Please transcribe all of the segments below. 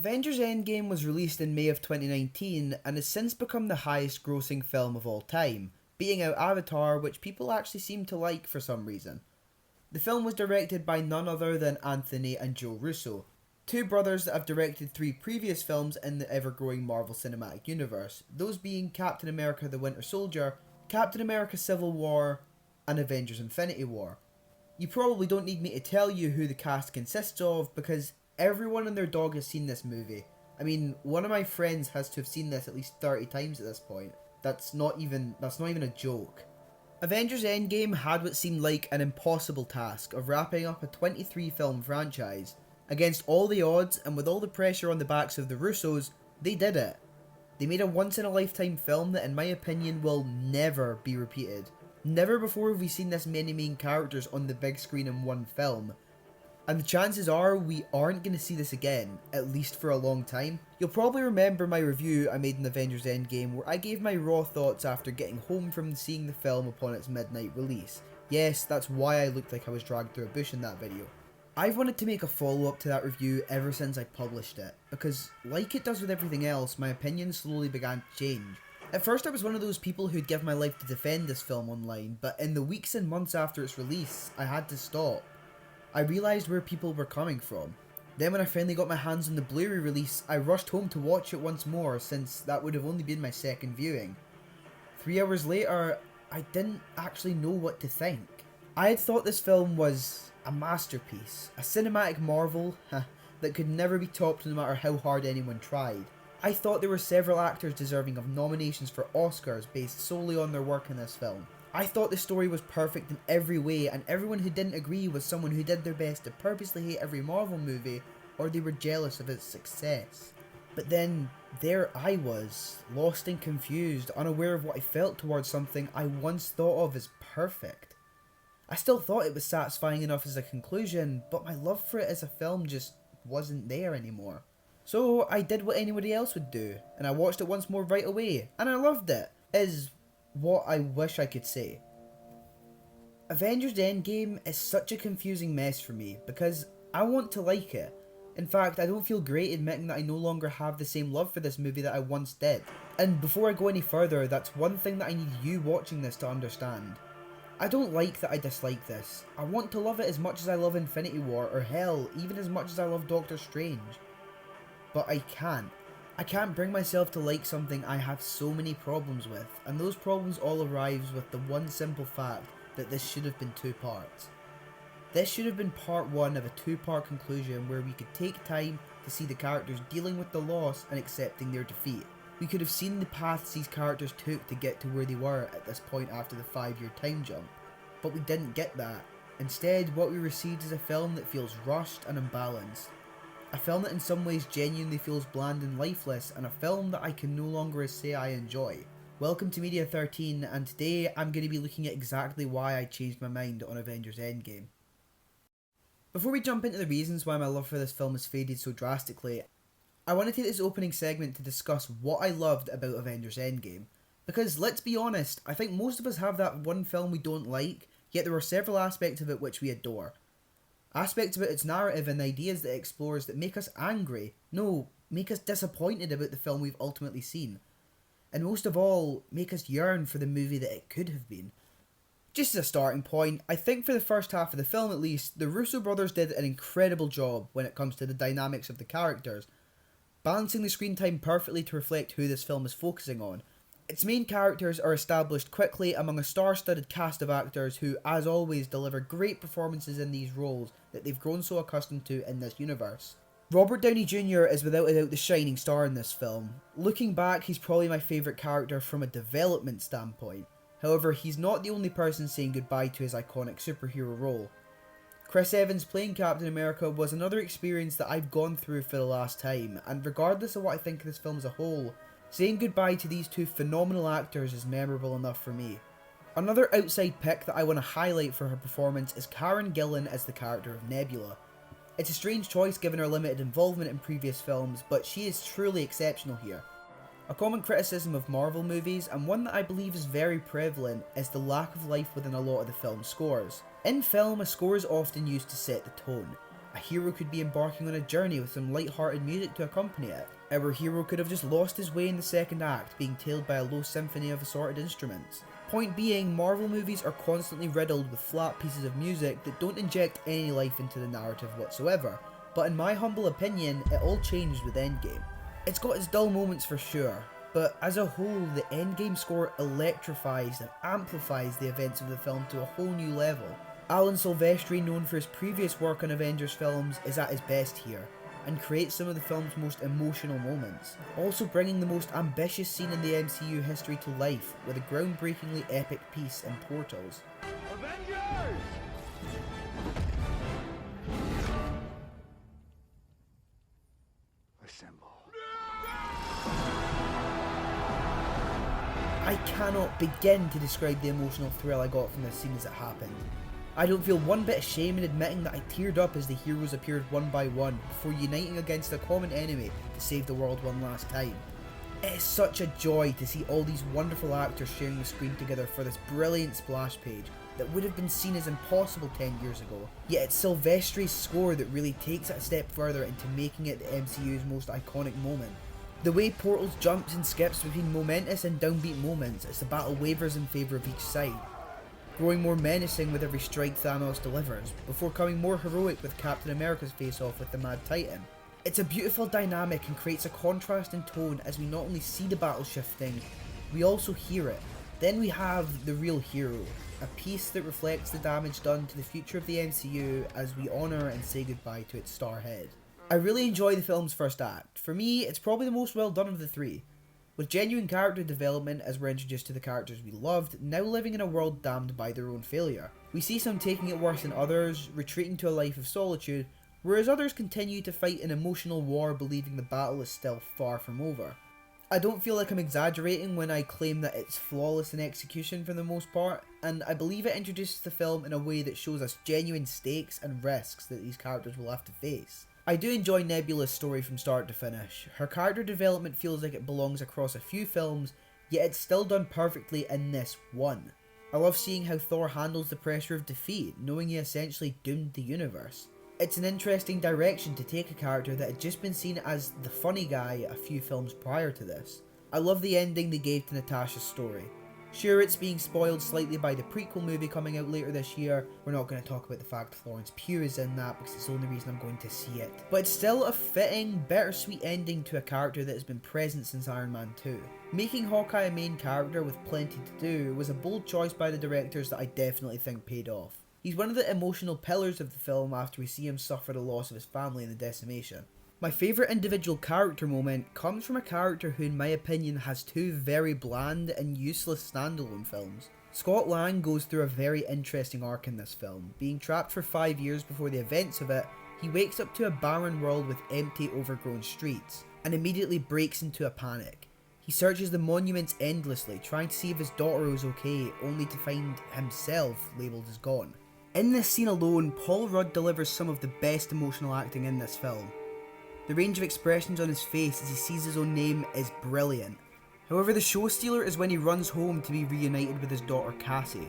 Avengers Endgame was released in May of 2019 and has since become the highest grossing film of all time, beating out Avatar, which people actually seem to like for some reason. The film was directed by none other than Anthony and Joe Russo, two brothers that have directed three previous films in the ever-growing Marvel Cinematic Universe, those being Captain America the Winter Soldier, Captain America Civil War, and Avengers Infinity War. You probably don't need me to tell you who the cast consists of because everyone and their dog has seen this movie. I mean, one of my friends has to have seen this at least 30 times at this point. That's not even a joke. Avengers Endgame had what seemed like an impossible task of wrapping up a 23 film franchise. Against all the odds and with all the pressure on the backs of the Russos, they did it. They made a once in a lifetime film that in my opinion will never be repeated. Never before have we seen this many main characters on the big screen in one film. And the chances are we aren't going to see this again, at least for a long time. You'll probably remember my review I made in Avengers Endgame where I gave my raw thoughts after getting home from seeing the film upon its midnight release. Yes, that's why I looked like I was dragged through a bush in that video. I've wanted to make a follow-up to that review ever since I published it, because like it does with everything else, my opinion slowly began to change. At first I was one of those people who'd give my life to defend this film online, but in the weeks and months after its release, I had to stop. I realised where people were coming from. Then when I finally got my hands on the Blu-ray release, I rushed home to watch it once more since that would have only been my second viewing. 3 hours later, I didn't actually know what to think. I had thought this film was a masterpiece, a cinematic marvel that could never be topped no matter how hard anyone tried. I thought there were several actors deserving of nominations for Oscars based solely on their work in this film. I thought the story was perfect in every way, and everyone who didn't agree was someone who did their best to purposely hate every Marvel movie, or they were jealous of its success. But then, there I was, lost and confused, unaware of what I felt towards something I once thought of as perfect. I still thought it was satisfying enough as a conclusion, but my love for it as a film just wasn't there anymore. So I did what anybody else would do, and I watched it once more right away, and I loved it, is what I wish I could say. Avengers Endgame is such a confusing mess for me, because I want to like it. In fact, I don't feel great admitting that I no longer have the same love for this movie that I once did. And before I go any further, that's one thing that I need you watching this to understand. I don't like that I dislike this. I want to love it as much as I love Infinity War, or hell, even as much as I love Doctor Strange. But I can't. I can't bring myself to like something I have so many problems with, and those problems all arise with the one simple fact that this should have been 2 parts. This should have been part 1 of a 2-part conclusion where we could take time to see the characters dealing with the loss and accepting their defeat. We could have seen the paths these characters took to get to where they were at this point after the 5-year time jump, but we didn't get that. Instead, what we received is a film that feels rushed and imbalanced. A film that in some ways genuinely feels bland and lifeless, and a film that I can no longer say I enjoy. Welcome to Media 13, and today I'm going to be looking at exactly why I changed my mind on Avengers Endgame. Before we jump into the reasons why my love for this film has faded so drastically, I want to take this opening segment to discuss what I loved about Avengers Endgame. Because let's be honest, I think most of us have that one film we don't like, yet there are several aspects of it which we adore. Aspects about its narrative and the ideas that it explores that make us angry, no, make us disappointed about the film we've ultimately seen. And most of all, make us yearn for the movie that it could have been. Just as a starting point, I think for the first half of the film at least, the Russo brothers did an incredible job when it comes to the dynamics of the characters, balancing the screen time perfectly to reflect who this film is focusing on. Its main characters are established quickly among a star-studded cast of actors who, as always, deliver great performances in these roles that they've grown so accustomed to in this universe. Robert Downey Jr. is without a doubt the shining star in this film. Looking back, he's probably my favourite character from a development standpoint. However, he's not the only person saying goodbye to his iconic superhero role. Chris Evans playing Captain America was another experience that I've gone through for the last time, and regardless of what I think of this film as a whole, saying goodbye to these two phenomenal actors is memorable enough for me. Another outside pick that I want to highlight for her performance is Karen Gillan as the character of Nebula. It's a strange choice given her limited involvement in previous films, but she is truly exceptional here. A common criticism of Marvel movies, and one that I believe is very prevalent, is the lack of life within a lot of the film's scores. In film, a score is often used to set the tone. A hero could be embarking on a journey with some light-hearted music to accompany it. Our hero could have just lost his way in the second act, being tailed by a low symphony of assorted instruments. Point being, Marvel movies are constantly riddled with flat pieces of music that don't inject any life into the narrative whatsoever, but in my humble opinion, it all changed with Endgame. It's got its dull moments for sure, but as a whole, the Endgame score electrifies and amplifies the events of the film to a whole new level. Alan Silvestri, known for his previous work on Avengers films, is at his best here, and creates some of the film's most emotional moments, also bringing the most ambitious scene in the MCU history to life with a groundbreakingly epic piece in Portals. Avengers! Assemble. I cannot begin to describe the emotional thrill I got from this scene as it happened. I don't feel one bit of shame in admitting that I teared up as the heroes appeared one by one before uniting against a common enemy to save the world one last time. It is such a joy to see all these wonderful actors sharing the screen together for this brilliant splash page that would have been seen as impossible 10 years ago, yet it's Silvestri's score that really takes it a step further into making it the MCU's most iconic moment. The way Portals jumps and skips between momentous and downbeat moments as the battle wavers in favour of each side, growing more menacing with every strike Thanos delivers, before coming more heroic with Captain America's face-off with the Mad Titan. It's a beautiful dynamic and creates a contrast in tone as we not only see the battle shifting, we also hear it. Then we have the real hero, a piece that reflects the damage done to the future of the MCU as we honour and say goodbye to its star head. I really enjoy the film's first act. For me, it's probably the most well done of the three, with genuine character development as we're introduced to the characters we loved, now living in a world damned by their own failure. We see some taking it worse than others, retreating to a life of solitude, whereas others continue to fight an emotional war believing the battle is still far from over. I don't feel like I'm exaggerating when I claim that it's flawless in execution for the most part, and I believe it introduces the film in a way that shows us genuine stakes and risks that these characters will have to face. I do enjoy Nebula's story from start to finish. Her character development feels like it belongs across a few films, yet it's still done perfectly in this one. I love seeing how Thor handles the pressure of defeat, knowing he essentially doomed the universe. It's an interesting direction to take a character that had just been seen as the funny guy a few films prior to this. I love the ending they gave to Natasha's story. Sure, it's being spoiled slightly by the prequel movie coming out later this year. We're not going to talk about the fact Florence Pugh is in that because it's the only reason I'm going to see it. But it's still a fitting, bittersweet ending to a character that has been present since Iron Man 2. Making Hawkeye a main character with plenty to do was a bold choice by the directors that I definitely think paid off. He's one of the emotional pillars of the film after we see him suffer the loss of his family in the decimation. My favourite individual character moment comes from a character who in my opinion has two very bland and useless standalone films. Scott Lang goes through a very interesting arc in this film. Being trapped for 5 years before the events of it, he wakes up to a barren world with empty, overgrown streets, and immediately breaks into a panic. He searches the monuments endlessly, trying to see if his daughter is okay, only to find himself labelled as gone. In this scene alone, Paul Rudd delivers some of the best emotional acting in this film. The range of expressions on his face as he sees his own name is brilliant. However, the show stealer is when he runs home to be reunited with his daughter Cassie.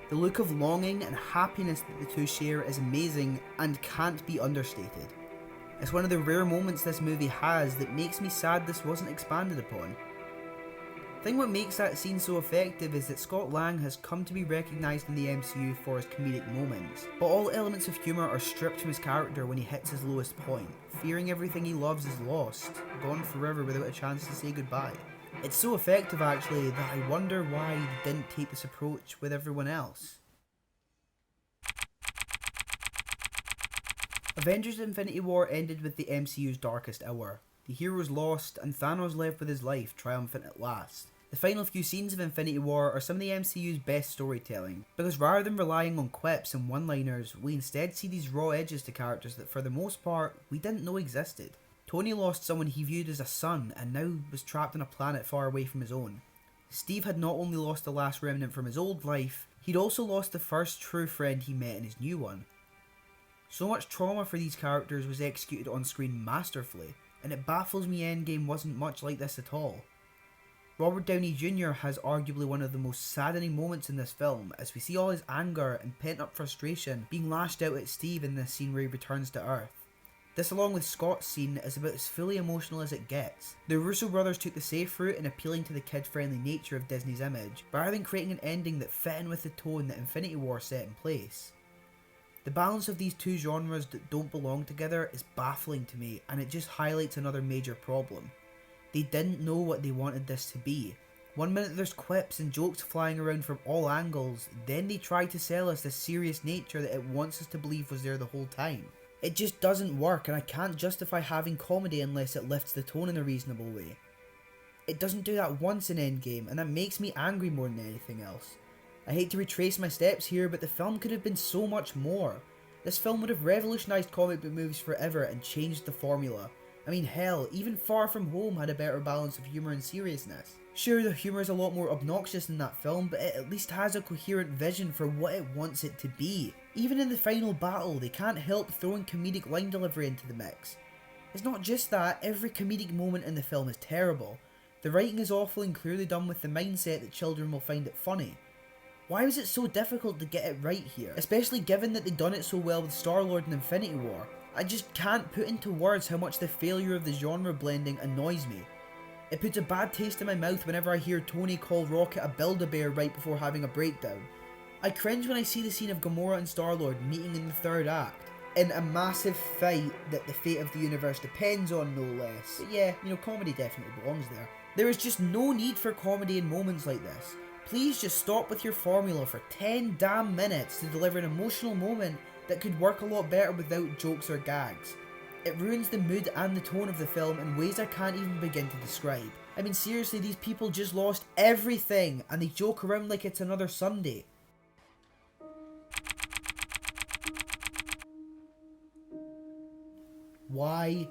The look of longing and happiness that the two share is amazing and can't be understated. It's one of the rare moments this movie has that makes me sad this wasn't expanded upon. I think what makes that scene so effective is that Scott Lang has come to be recognised in the MCU for his comedic moments, but all elements of humour are stripped from his character when he hits his lowest point, fearing everything he loves is lost, gone forever without a chance to say goodbye. It's so effective actually that I wonder why he didn't take this approach with everyone else. Avengers Infinity War ended with the MCU's darkest hour. The heroes lost, and Thanos left with his life, triumphant at last. The final few scenes of Infinity War are some of the MCU's best storytelling, because rather than relying on quips and one-liners, we instead see these raw edges to characters that for the most part, we didn't know existed. Tony lost someone he viewed as a son, and now was trapped on a planet far away from his own. Steve had not only lost the last remnant from his old life, he'd also lost the first true friend he met in his new one. So much trauma for these characters was executed on screen masterfully, and it baffles me Endgame wasn't much like this at all. Robert Downey Jr. has arguably one of the most saddening moments in this film, as we see all his anger and pent-up frustration being lashed out at Steve in this scene where he returns to Earth. This, along with Scott's scene, is about as fully emotional as it gets. The Russo brothers took the safe route in appealing to the kid-friendly nature of Disney's image, rather than creating an ending that fit in with the tone that Infinity War set in place. The balance of these two genres that don't belong together is baffling to me, and it just highlights another major problem. They didn't know what they wanted this to be. One minute there's quips and jokes flying around from all angles, then they try to sell us the serious nature that it wants us to believe was there the whole time. It just doesn't work, and I can't justify having comedy unless it lifts the tone in a reasonable way. It doesn't do that once in Endgame, and that makes me angry more than anything else. I hate to retrace my steps here, but the film could have been so much more. This film would have revolutionised comic book movies forever and changed the formula. I mean, hell, even Far From Home had a better balance of humour and seriousness. Sure, the humour is a lot more obnoxious in that film, but it at least has a coherent vision for what it wants it to be. Even in the final battle, they can't help throwing comedic line delivery into the mix. It's not just that, every comedic moment in the film is terrible. The writing is awful and clearly done with the mindset that children will find it funny. Why was it so difficult to get it right here? Especially given that they'd done it so well with Star-Lord and Infinity War. I just can't put into words how much the failure of the genre blending annoys me. It puts a bad taste in my mouth whenever I hear Tony call Rocket a Build-A-Bear right before having a breakdown. I cringe when I see the scene of Gamora and Star-Lord meeting in the third act, in a massive fight that the fate of the universe depends on, no less. But yeah, comedy definitely belongs there. There is just no need for comedy in moments like this. Please just stop with your formula for 10 damn minutes to deliver an emotional moment that could work a lot better without jokes or gags. It ruins the mood and the tone of the film in ways I can't even begin to describe. I mean, seriously, these people just lost everything and they joke around like it's another Sunday. Why?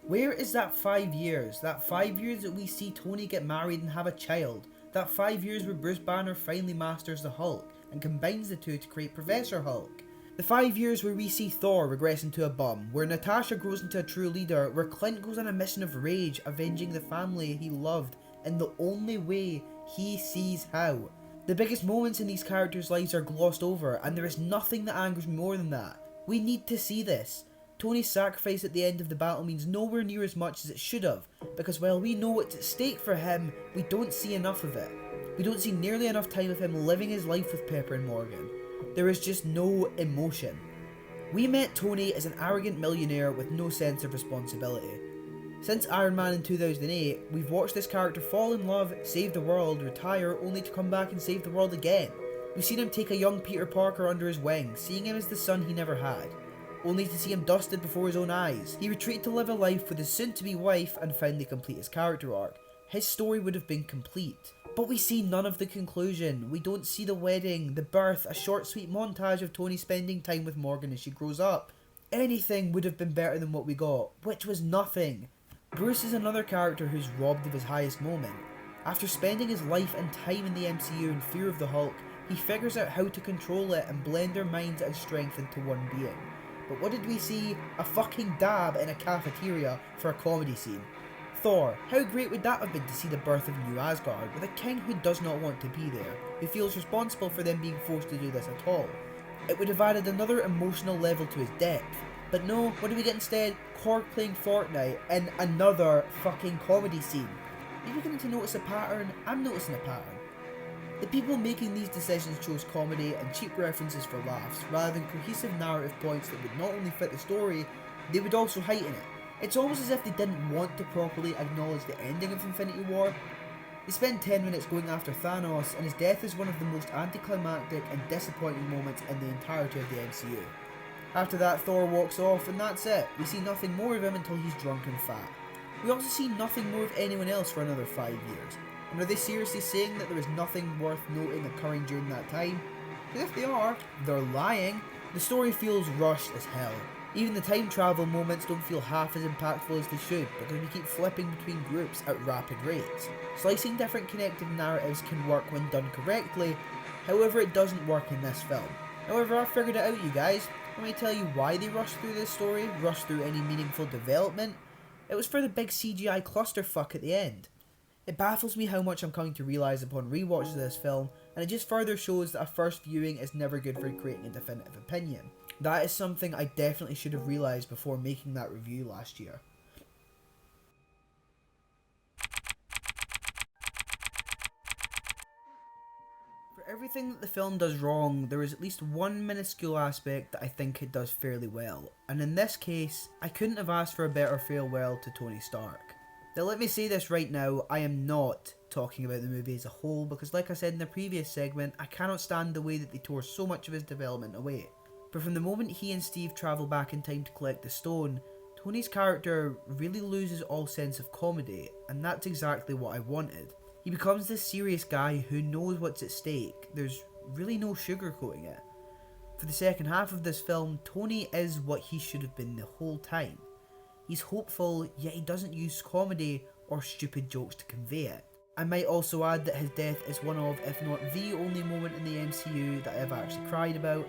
Where is that 5 years? That 5 years that we see Tony get married and have a child? That 5 years where Bruce Banner finally masters the Hulk and combines the two to create Professor Hulk? The 5 years where we see Thor regress into a bum, where Natasha grows into a true leader, where Clint goes on a mission of rage, avenging the family he loved in the only way he sees how. The biggest moments in these characters' lives are glossed over, and there is nothing that angers me more than that. We need to see this. Tony's sacrifice at the end of the battle means nowhere near as much as it should have, because while we know what's at stake for him, we don't see enough of it. We don't see nearly enough time of him living his life with Pepper and Morgan. There is just no emotion. We met Tony as an arrogant millionaire with no sense of responsibility. Since Iron Man in 2008, we've watched this character fall in love, save the world, retire, only to come back and save the world again. We've seen him take a young Peter Parker under his wing, seeing him as the son he never had, only to see him dusted before his own eyes. He retreated to live a life with his soon-to-be wife and finally complete his character arc. His story would have been complete. But we see none of the conclusion. We don't see the wedding, the birth, a short sweet montage of Tony spending time with Morgan as she grows up. Anything would have been better than what we got, which was nothing. Bruce is another character who's robbed of his highest moment. After spending his life and time in the MCU in fear of the Hulk, he figures out how to control it and blend their minds and strength into one being. But what did we see? A fucking dab in a cafeteria for a comedy scene. Thor, how great would that have been to see the birth of New Asgard, with a king who does not want to be there, who feels responsible for them being forced to do this at all. It would have added another emotional level to his depth. But no, what do we get instead? Korg playing Fortnite in another fucking comedy scene. Are you beginning to notice a pattern? I'm noticing a pattern. The people making these decisions chose comedy and cheap references for laughs, rather than cohesive narrative points that would not only fit the story, they would also heighten it. It's almost as if they didn't want to properly acknowledge the ending of Infinity War. They spend 10 minutes going after Thanos, and his death is one of the most anticlimactic and disappointing moments in the entirety of the MCU. After that, Thor walks off, and that's it. We see nothing more of him until he's drunk and fat. We also see nothing more of anyone else for another 5 years. And are they seriously saying that there is nothing worth noting occurring during that time? Because if they are, they're lying. The story feels rushed as hell. Even the time travel moments don't feel half as impactful as they should, because we keep flipping between groups at rapid rates. Slicing different connected narratives can work when done correctly, however it doesn't work in this film. However, I figured it out, you guys. Let me tell you why they rushed through this story, rushed through any meaningful development. It was for the big CGI clusterfuck at the end. It baffles me how much I'm coming to realise upon rewatch of this film, and it just further shows that a first viewing is never good for creating a definitive opinion. That is something I definitely should have realised before making that review last year. For everything that the film does wrong, there is at least one minuscule aspect that I think it does fairly well, and in this case, I couldn't have asked for a better farewell to Tony Stark. Now let me say this right now, I am not talking about the movie as a whole, because like I said in the previous segment, I cannot stand the way that they tore so much of his development away. But from the moment he and Steve travel back in time to collect the stone, Tony's character really loses all sense of comedy, and that's exactly what I wanted. He becomes this serious guy who knows what's at stake. There's really no sugarcoating it. For the second half of this film, Tony is what he should have been the whole time. He's hopeful, yet he doesn't use comedy or stupid jokes to convey it. I might also add that his death is one of, if not the only moment in the MCU that I have actually cried about,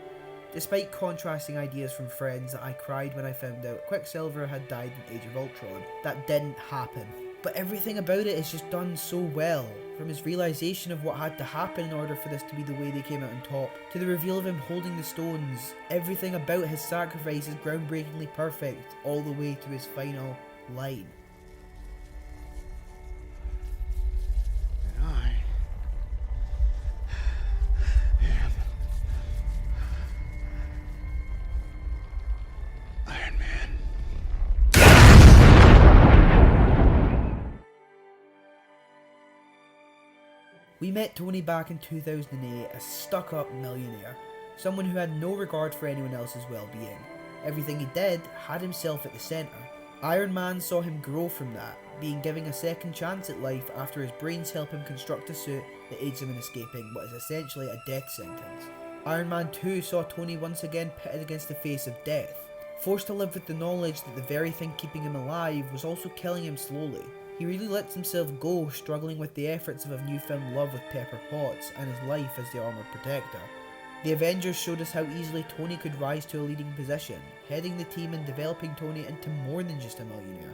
despite contrasting ideas from friends that I cried when I found out Quicksilver had died in Age of Ultron. That didn't happen. But everything about it is just done so well, from his realisation of what had to happen in order for this to be the way they came out on top, to the reveal of him holding the stones. Everything about his sacrifice is groundbreakingly perfect, all the way to his final line. And I am Iron Man. We met Tony back in 2008, a stuck-up millionaire, someone who had no regard for anyone else's well-being. Everything he did had himself at the centre. Iron Man saw him grow from that, being given a second chance at life after his brains help him construct a suit that aids him in escaping what is essentially a death sentence. Iron Man 2 saw Tony once again pitted against the face of death, forced to live with the knowledge that the very thing keeping him alive was also killing him slowly. He really lets himself go, struggling with the efforts of a newfound love with Pepper Potts and his life as the armoured protector. The Avengers showed us how easily Tony could rise to a leading position, heading the team and developing Tony into more than just a millionaire,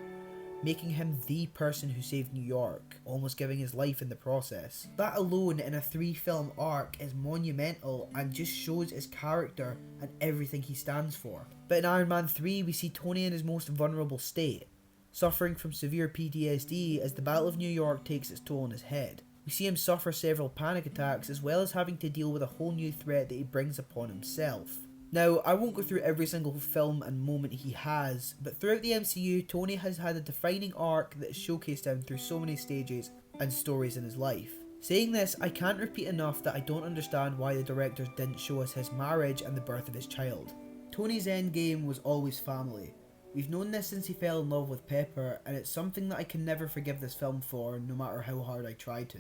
making him the person who saved New York, almost giving his life in the process. That alone in a 3-film arc is monumental and just shows his character and everything he stands for. But in Iron Man 3 we see Tony in his most vulnerable state, suffering from severe PTSD as the Battle of New York takes its toll on his head. We see him suffer several panic attacks as well as having to deal with a whole new threat that he brings upon himself. Now, I won't go through every single film and moment he has, but throughout the MCU, Tony has had a defining arc that has showcased him through so many stages and stories in his life. Saying this, I can't repeat enough that I don't understand why the directors didn't show us his marriage and the birth of his child. Tony's endgame was always family. We've known this since he fell in love with Pepper, and it's something that I can never forgive this film for, no matter how hard I try to.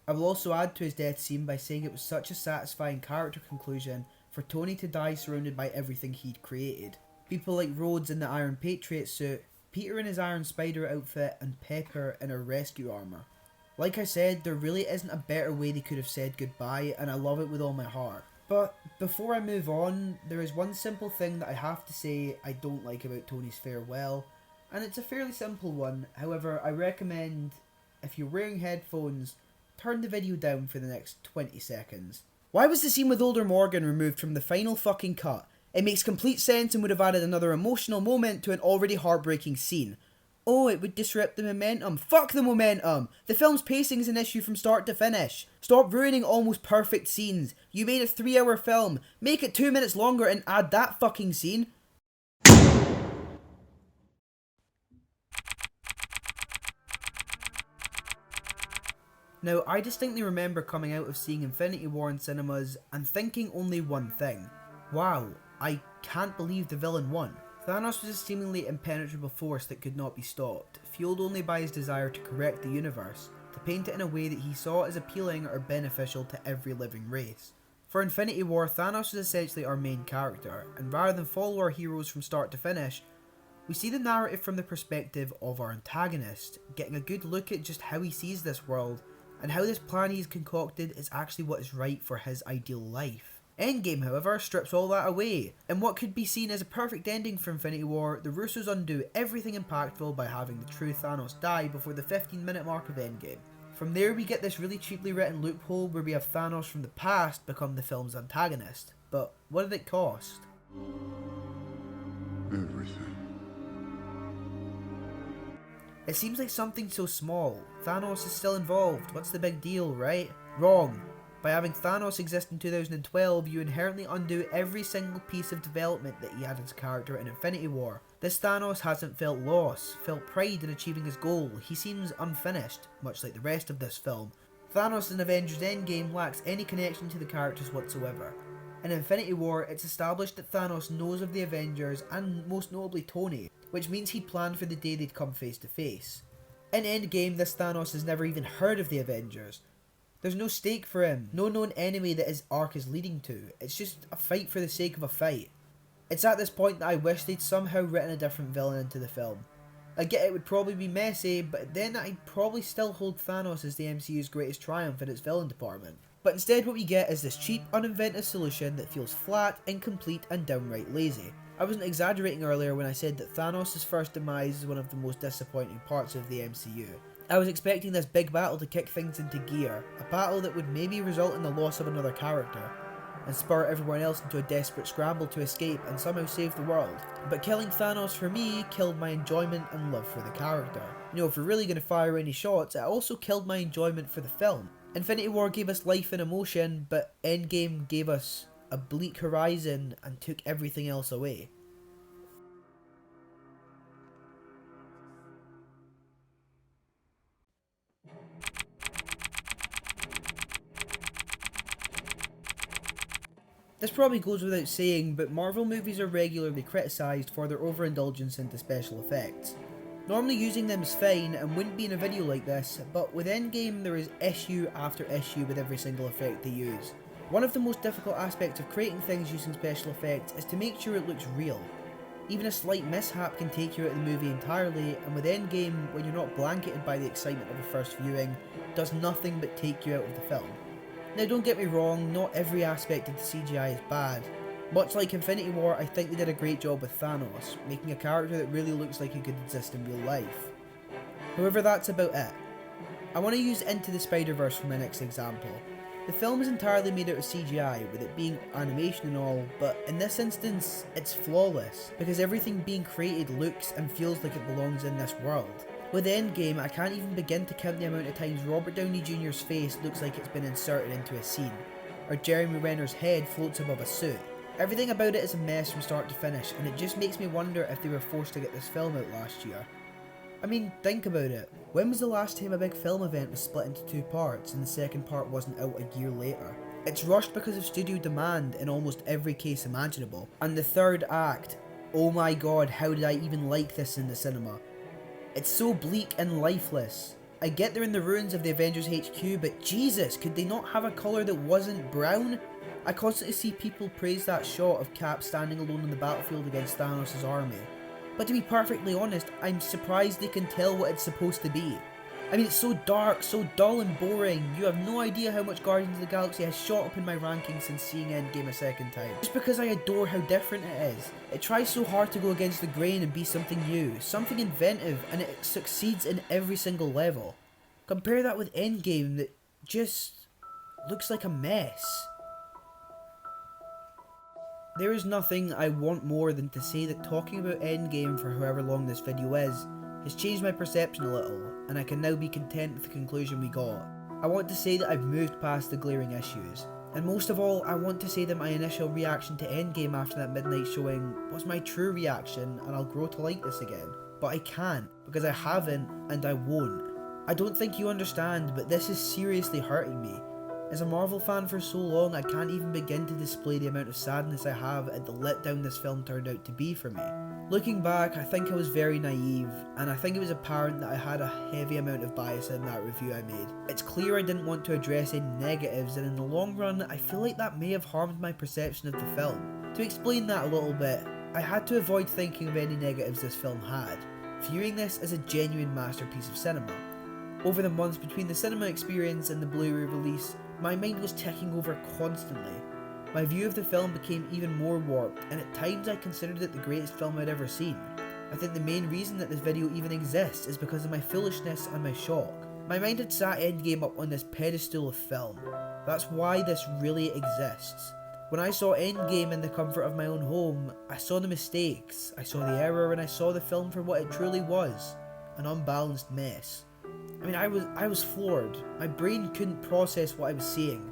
I will also add to his death scene by saying it was such a satisfying character conclusion for Tony to die surrounded by everything he'd created. People like Rhodes in the Iron Patriot suit, Peter in his Iron Spider outfit, and Pepper in her rescue armour. Like I said, there really isn't a better way they could have said goodbye, and I love it with all my heart. But before I move on, there is one simple thing that I have to say I don't like about Tony's farewell, and it's a fairly simple one. However, I recommend, if you're wearing headphones, turn the video down for the next 20 seconds. Why was the scene with older Morgan removed from the final fucking cut? It makes complete sense and would have added another emotional moment to an already heartbreaking scene. Oh, it would disrupt the momentum. Fuck the momentum! The film's pacing is an issue from start to finish. Stop ruining almost perfect scenes. You made a 3-hour film. Make it 2 minutes longer and add that fucking scene. Now, I distinctly remember coming out of seeing Infinity War in cinemas and thinking only one thing. Wow, I can't believe the villain won. Thanos was a seemingly impenetrable force that could not be stopped, fueled only by his desire to correct the universe, to paint it in a way that he saw as appealing or beneficial to every living race. For Infinity War, Thanos is essentially our main character, and rather than follow our heroes from start to finish, we see the narrative from the perspective of our antagonist, getting a good look at just how he sees this world, and how this plan he's concocted is actually what is right for his ideal life. Endgame, however, strips all that away. In what could be seen as a perfect ending for Infinity War, the Russos undo everything impactful by having the true Thanos die before the 15-minute mark of Endgame. From there we get this really cheaply written loophole where we have Thanos from the past become the film's antagonist. But what did it cost? Everything. It seems like something so small. Thanos is still involved, what's the big deal, right? Wrong. By having Thanos exist in 2012, you inherently undo every single piece of development that he had as a character in Infinity War. This Thanos hasn't felt loss, felt pride in achieving his goal. He seems unfinished, much like the rest of this film. Thanos in Avengers Endgame lacks any connection to the characters whatsoever. In Infinity War, it's established that Thanos knows of the Avengers and most notably Tony, which means he'd planned for the day they'd come face to face. In Endgame, this Thanos has never even heard of the Avengers. There's no stake for him, no known enemy that his arc is leading to. It's just a fight for the sake of a fight. It's at this point that I wish they'd somehow written a different villain into the film. I get it would probably be messy, but then I'd probably still hold Thanos as the MCU's greatest triumph in its villain department. But instead what we get is this cheap, uninventive solution that feels flat, incomplete and downright lazy. I wasn't exaggerating earlier when I said that Thanos' first demise is one of the most disappointing parts of the MCU. I was expecting this big battle to kick things into gear, a battle that would maybe result in the loss of another character, and spur everyone else into a desperate scramble to escape and somehow save the world. But killing Thanos for me killed my enjoyment and love for the character. You know, if we're really going to fire any shots, it also killed my enjoyment for the film. Infinity War gave us life and emotion, but Endgame gave us a bleak horizon and took everything else away. This probably goes without saying, but Marvel movies are regularly criticised for their overindulgence into special effects. Normally using them is fine and wouldn't be in a video like this, but with Endgame there is issue after issue with every single effect they use. One of the most difficult aspects of creating things using special effects is to make sure it looks real. Even a slight mishap can take you out of the movie entirely, and with Endgame, when you're not blanketed by the excitement of a first viewing, does nothing but take you out of the film. Now don't get me wrong, not every aspect of the CGI is bad. Much like Infinity War, I think they did a great job with Thanos, making a character that really looks like he could exist in real life. However, that's about it. I want to use Into the Spider-Verse for my next example. The film is entirely made out of CGI, with it being animation and all, but in this instance, it's flawless, because everything being created looks and feels like it belongs in this world. With Endgame, I can't even begin to count the amount of times Robert Downey Jr.'s face looks like it's been inserted into a scene, or Jeremy Renner's head floats above a suit. Everything about it is a mess from start to finish, and it just makes me wonder if they were forced to get this film out last year. I mean, think about it. When was the last time a big film event was split into two parts and the second part wasn't out a year later? It's rushed because of studio demand in almost every case imaginable. And the third act, oh my god, how did I even like this in the cinema? It's so bleak and lifeless. I get they're in the ruins of the Avengers HQ, but Jesus, could they not have a colour that wasn't brown? I constantly see people praise that shot of Cap standing alone on the battlefield against Thanos' army. But to be perfectly honest, I'm surprised they can tell what it's supposed to be. I mean, it's so dark, so dull and boring. You have no idea how much Guardians of the Galaxy has shot up in my rankings since seeing Endgame a second time. Just because I adore how different it is. It tries so hard to go against the grain and be something new, something inventive, and it succeeds in every single level. Compare that with Endgame that just looks like a mess. There is nothing I want more than to say that talking about Endgame for however long this video is has changed my perception a little, and I can now be content with the conclusion we got. I want to say that I've moved past the glaring issues, and most of all, I want to say that my initial reaction to Endgame after that midnight showing was my true reaction, and I'll grow to like this again. But I can't, because I haven't, and I won't. I don't think you understand, but this is seriously hurting me. As a Marvel fan for so long, I can't even begin to display the amount of sadness I have at the letdown this film turned out to be for me. Looking back, I think I was very naive, and I think it was apparent that I had a heavy amount of bias in that review I made. It's clear I didn't want to address any negatives, and in the long run, I feel like that may have harmed my perception of the film. To explain that a little bit, I had to avoid thinking of any negatives this film had, viewing this as a genuine masterpiece of cinema. Over the months between the cinema experience and the Blu-ray release, my mind was ticking over constantly. My view of the film became even more warped, and at times I considered it the greatest film I'd ever seen. I think the main reason that this video even exists is because of my foolishness and my shock. My mind had sat Endgame up on this pedestal of film. That's why this really exists. When I saw Endgame in the comfort of my own home, I saw the mistakes, I saw the error, and I saw the film for what it truly was, an unbalanced mess. I mean, I was floored. My brain couldn't process what I was seeing.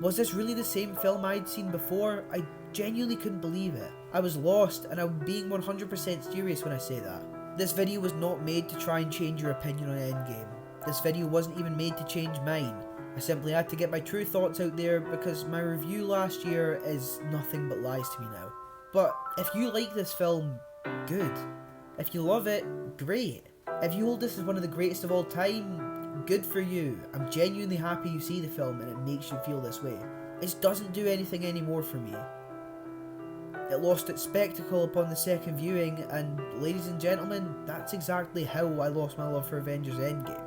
Was this really the same film I'd seen before? I genuinely couldn't believe it. I was lost, and I'm being 100% serious when I say that. This video was not made to try and change your opinion on Endgame. This video wasn't even made to change mine. I simply had to get my true thoughts out there because my review last year is nothing but lies to me now. But if you like this film, good. If you love it, great. If you hold this as one of the greatest of all time, good for you. I'm genuinely happy you see the film and it makes you feel this way. It doesn't do anything anymore for me. It lost its spectacle upon the second viewing, and ladies and gentlemen, that's exactly how I lost my love for Avengers Endgame.